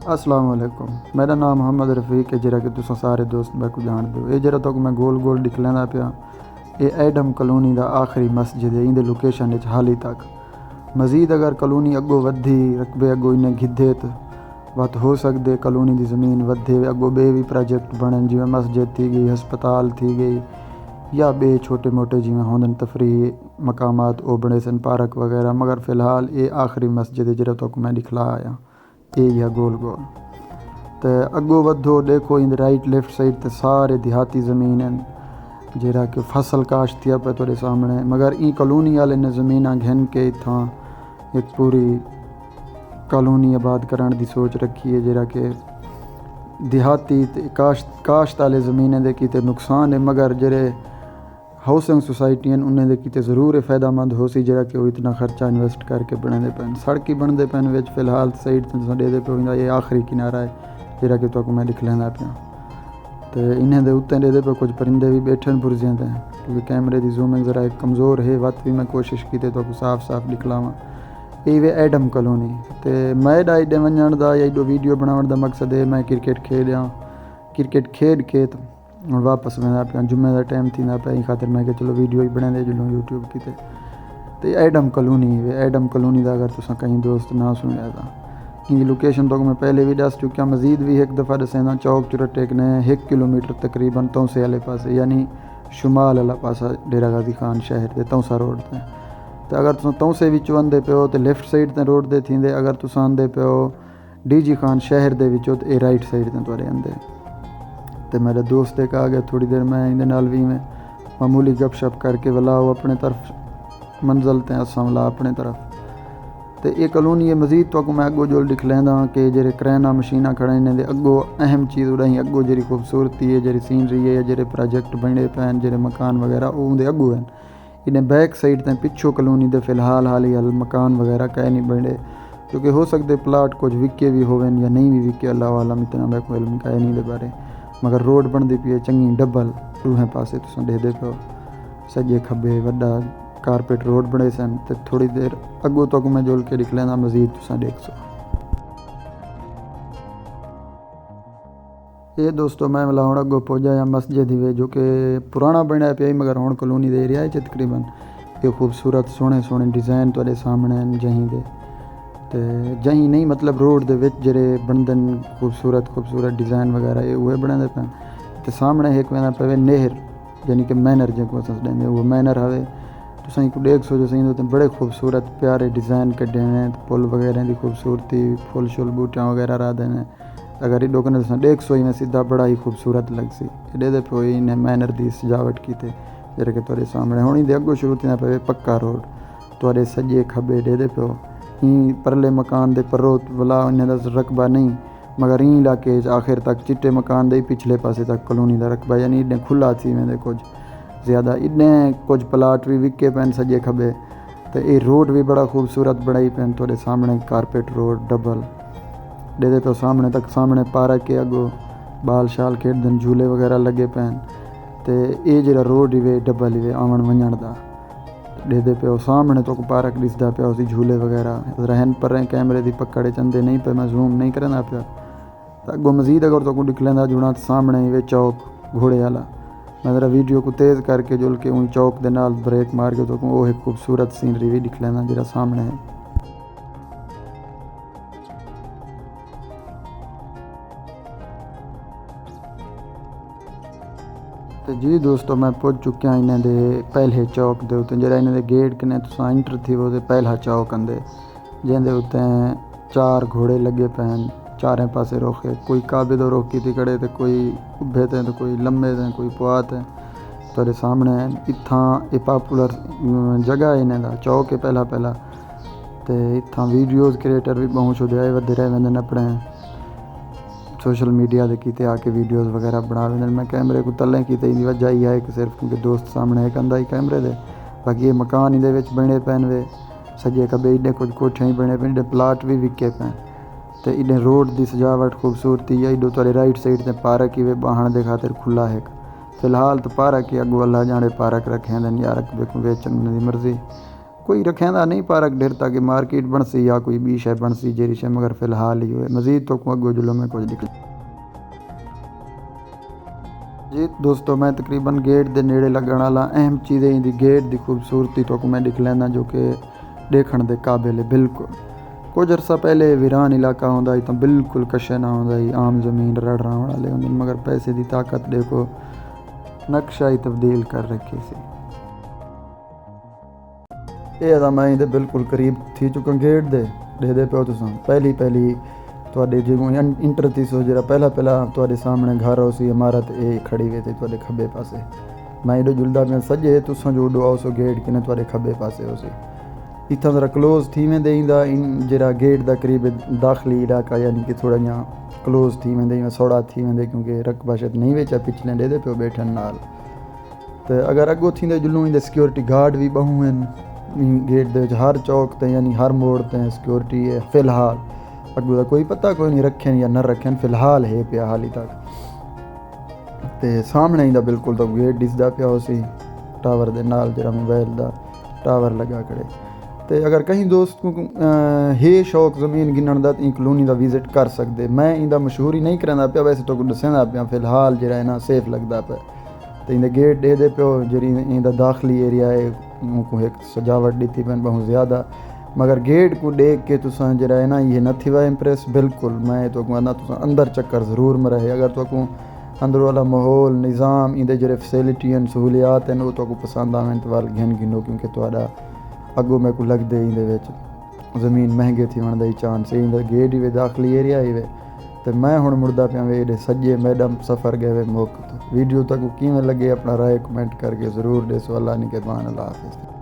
अस्सलाम वालेकुम। मेरा नाम मोहम्मद रफ़ीक है, जरा कि तुस सारे दोस्त मैं को जान दो। ये जरा तक मैं गोल गोल दिखलैंदा पिया, ये एडम कलोनी दा आखिरी मस्जिद है। इंदे लोकेशन इच हाली तक मज़ीद अगर कलोनी अगो वधी रकबे अगो इन्हें गिद्धे तो वत हो सकते कलोनी की ज़मीन वधे अगो बे भी प्रोजेक्ट बनन, जिवें मस्जिद थी गई, हस्पताल थी गई, या बे छोटे मोटे जिवें होंदन तफरी मकामात ओ बने सन, पार्क वगैरह। मगर फ़िलहाल ये आखिरी मस्जिद है जरा तक मैं दिखला आया। ये गोल गोल तो अगो वधो देखो इन राइट लेफ्ट साइड ते सारे देहाती ज़मीन हैं जरा कि फसल काश्त थिया पे थोड़े सामने। मगर ई कॉलोनी वाले ने ज़मीन घिन के इत्थां एक पूरी कॉलोनी आबाद कराने की सोच रखी है, जरा कि देहाती काश्त वाले ज़मीनें दे किते नुकसान है, मगर जरे हाउसिंग सोसाइटियां उन्हें दे किते ज़रूर फ़ायदामंद हो सी, जरा कि वो इतना खर्चा इन्वेस्ट करके बनते पैन। सड़की बनते पैन विच फ़िलहाल साइड दे पे ये आखिरी किनारा है जरा कि तो मैं दिख लैंदा पिया। तो इन्हें दे उत्ते दे पे कुछ परिंदे भी बैठन पुरजियां थे, क्योंकि कैमरे की जूमिंग ज़रा एक कमज़ोर है। वत भी मैं कोशिश की तो साफ साफ दिखलावा। ये वे एडम कॉलोनी तो मैं एडे वजन का या एडो वीडियो बनाने का मकसद है मैं क्रिकेट खेलिया, क्रिकेट खेड के तो वापस वेंदा पिया। जुम्मे का टाइम थी पे खातिर मैं चलो वीडियो ही बना दे जुलो यूट्यूब की। तो एडम कॉलोनी वे एडम कॉलोनी का अगर तुसा कहीं दोस्त ना सुनिया था इनकी लोकेशन तो मैं पहले भी दस चुकिया, मज़ीद भी एक दफ़ा दसेंदा। चौक चुरटेक ने 1 किलोमीटर तकरीबन तौसे वाले पास यानी शुमाल वाला पासा डेरा गाजी खान शहर के तौसा रोड ते। तो अगर तुम तौसे विचों आंदे पे हो तो लेफ्ट साइड ते रोड दे थींदे, अगर तुस आंदे पे हो DG खान शहर दे विचों तो ये राइट साइड ते तुहाडे आंदे। तो मेरा दोस्त एक आ गया थोड़ी देर में इंदे नाल भी में मामूली गपशप करके वाला वो अपने तरफ मंजिल ते असां वाला अपने तरफ। तो ये कॉलोनी मज़ीद तो मैं अगो जोल दिख लैंदा कि जेरे करैना मशीना खड़े इन्हें दे अगो अहम चीज़ उड़ाई अगो जेरी खूबसूरती है, जेरी सीनरी है, जेरे प्रोजेक्ट बने पैन, जेरे मकान वगैरह उनके अगो हैं। इन्हें बैक साइड ते पिछो कॉलोनी दे फ़िलहाल हाली हाल मकान वगैरह कह नहीं बने, क्योंकि हो सकते प्लाट कुछ विके भी होवन या नहीं भी विके, अल्लाह वालम इतना मैं कोई इल्म कह नहीं दे बारे। मगर रोड बनती पी है चंगी डबल दूहें पासे तुम देखते पे हो सजे खब्बे वड्डा कारपेट रोड बने सन। तो थोड़ी देर अगो तक मैं जोल के दिख लैंदा मज़ीद तुसा देख सो। ये दोस्तों मैं मतलब हूँ अगो पहुँचा या मस्जिद ही जो कि पुराना बनया पे मगर हूँ कॉलोनी दे एरिया है तकरीबन। ये खूबसूरत सोहने सोहने डिज़ाइन तुहाडे सामने जहीं दे तो जहीं नहीं मतलब रोड दे विच जेरे बनदन खूबसूरत खूबसूरत डिज़ाइन वगैरह ये उहे बने पे। तो सामने एक वेंदा पे नहर यानी कि मैनर जो अस ॾेंदे वो मैनर हवे तुसां को देख सो जो तो बड़े खूबसूरत प्यारे डिज़ाइन कढे ने, पुल वगैरह की खूबसूरती, फुल शुल बूटियाँ वगैरह रा देने। अगर इडो कने तुसां देख सो में सीधा बड़ा ही खूबसूरत लगसी। एडे दे पे इन्हें मैनर की सजावट की थे जेरे कि तुहाडे सामने हुणी दे अगो शुरू थींदा पे पक्का रोड तुहाडे सजे खब्बे दे पे ही परले मकान दे परो वाला इन्हें दा रकबा नहीं, मगर इन इलाके आखिर तक चिट्टे मकान दे पिछले पासे तक कॉलोनी का रकबा यानी इन्हें खुला थी वेंदे कुछ ज़्यादा। इन्हें कुछ प्लाट भी विके पैन सजे खब्बे। तो ये रोड भी बड़ा खूबसूरत बनाई पैन थोड़े सामने कारपेट रोड डबल दे पे सामने तक। सामने पार्क के अगो बाल शाल खेडन झूले वगैरह लगे पैन। तो ये जरा रोड ही वे डबल ही वे आवन वजन का दे पे सामने तो पार्क दिसदा पे उसी झूले वगैरह रहन पर रहे कैमरे की पकड़े चंदे नहीं पे मैं जूम नहीं करना पे। तो अगो मज़ीद अगर तो दिख लेंदा जुड़ा तो सामने वे चौक घोड़े वाला मैं ज़रा वीडियो को तेज़ करके जुल के उन चौक दे नाल ब्रेक मार के तो वो एक खूबसूरत सीनरी भी दिख लेना जरा सामने है। तो जी दोस्तों मैं पहुँच चुकिया इन्हें दे पहले चौक दे उत्ते जरा इन्हें दे गेट कने तुसां इंटर थी वो पहला चौक आंदे जिंदे उत्ते 4 घोड़े लगे पैन चारें पासे रोके, कोई काबे दो रोकी थी खड़े, तो कोई उभे थे, तो कोई लम्बे थे, कोई पुआ थे तेरे सामने। इत्थां ये पॉपुलर जगह है इन्हें दा चौक है पहला पहला। तो इत्थां वीडियोज़ क्रिएटर भी बहुत छुड़े आए वधे रहे वेंदे अपने सोशल मीडिया दे कीते आके वीडियोज़ वगैरह बना वेंदे। मैं कैमरे को तलें की इंदी वजह ही है कि सिर्फ क्योंकि दोस्त सामने एक अंदा ही कैमरे दे, बाकी ये मकान इहदे विच बने पैन वे सजे खब्बे इन्हें कुछ कोठियां ही बने पैन, प्लाट भी विके पैन। तो इन्हें रोड की सजावट खूबसूरती या इडो तुहाडे राइट साइड ते पार्क ही वे बाहण दे खातिर खुला है। फ़िलहाल तो पार्क ही अगो अल्लाह जाने पार्क रखे हैं या रकबे को बेचन उन्होंने मर्जी कोई रखेंदा नहीं पार्क ढेर ताकि मार्केट बन सी या कोई बी शय बन सी जेरी शय मगर फ़िलहाल ही हुए मज़ीद तो अगो जुलो में कुछ निकल जी दोस्तों मैं तकरीबन गेट दे नेड़े लगण वाला अहम चीज़ इंदी गेट की खूबसूरती तो मैं दिख लेना जो कि देखण दे काबिल है बिल्कुल। कुछ अरसा पहले वीरान इलाका होंदा ही तो बिल्कुल कशे ना होंदा ही आम ज़मीन रड़ रहा वाले होंदे मगर पैसे की ताकत देखो नक्शा ही तब्दील कर रखी सी। ये मैं इहदे बिल्कुल करीब थी चुका गेट दे पे तुसां पहली तुहाडे जिवें इंटर थी सो जरा पहला तुहाडे सामने घर हो सी इमारत ये खड़ी हुई थी तुहाडे खब्बे पासे मैं एडो जुलदा मैं सजे तुसां जो उडो आओ सो गेट किने तुहाडे खब्बे पासे हो सी इतना ज़रा क्लोज थी वेंदे इंदा इन जरा गेट दा करीब दाखिली इलाका यानी कि थोड़ा इयां क्लोज थी वेंदे सोड़ा थी वेंदे क्योंकि रकबा शायद नहीं वेचा पिछले डेदे पे बैठन नाल तो अगर अगो थींदे जुलूं इंदे सिक्योरिटी गार्ड भी बहु हैं गेट दे हर चौक ते यानी हर मोड़ ते सिक्योरिटी है फ़िलहाल अगो दा कोई पता कोई नहीं रखें या न रखें फ़िलहाल है पिया हाली तक ते सामने इंदा बिल्कुल तो गेट दिसदा पिया उसी टावर दे नाल जरा मोबाइल दा टावर लगा खड़े तो अगर कहीं दोस्त को है शौक ज़मीन गिनण दा इन कलोनी का विजिट कर सकते मैं इंदा मशहूरी नहीं करांदा पिया वैसे तो दसेंदा पिया फ़िलहाल जरा है ना सेफ लगता पे तो इंदे गेट दे पियो जी इंदा दाखिली एरिया है उनको एक सजावट दी थी पैन बहुत ज़्यादा मगर गेट को देख के तुसां जरा है ना ये न थी वा इम्प्रेस बिल्कुल मैं तो कहना तुसां अंदर चक्कर ज़रूर मरे अगर तो अंदर वाला माहौल निज़ाम इंदे जरे फैसिलिटी सहूलियात हैं वो तो पसंद आवें तो वाल घिन गिनो क्योंकि तुहाडा अगो मैं को लगदे इंदे विच ज़मीन महंगे थी वण दा चांस इंदा गेट ही वे दाखिली एरिया ही वे तो मैं हुण मुड़दा पिया वे एडे सजे मैडम सफ़र गए वे मुक्त वीडियो तक किवें लगे अपना राय कमेंट करके ज़रूर ॾिसो अल्लाह निगहबान अल्लाह हाफ़िज़।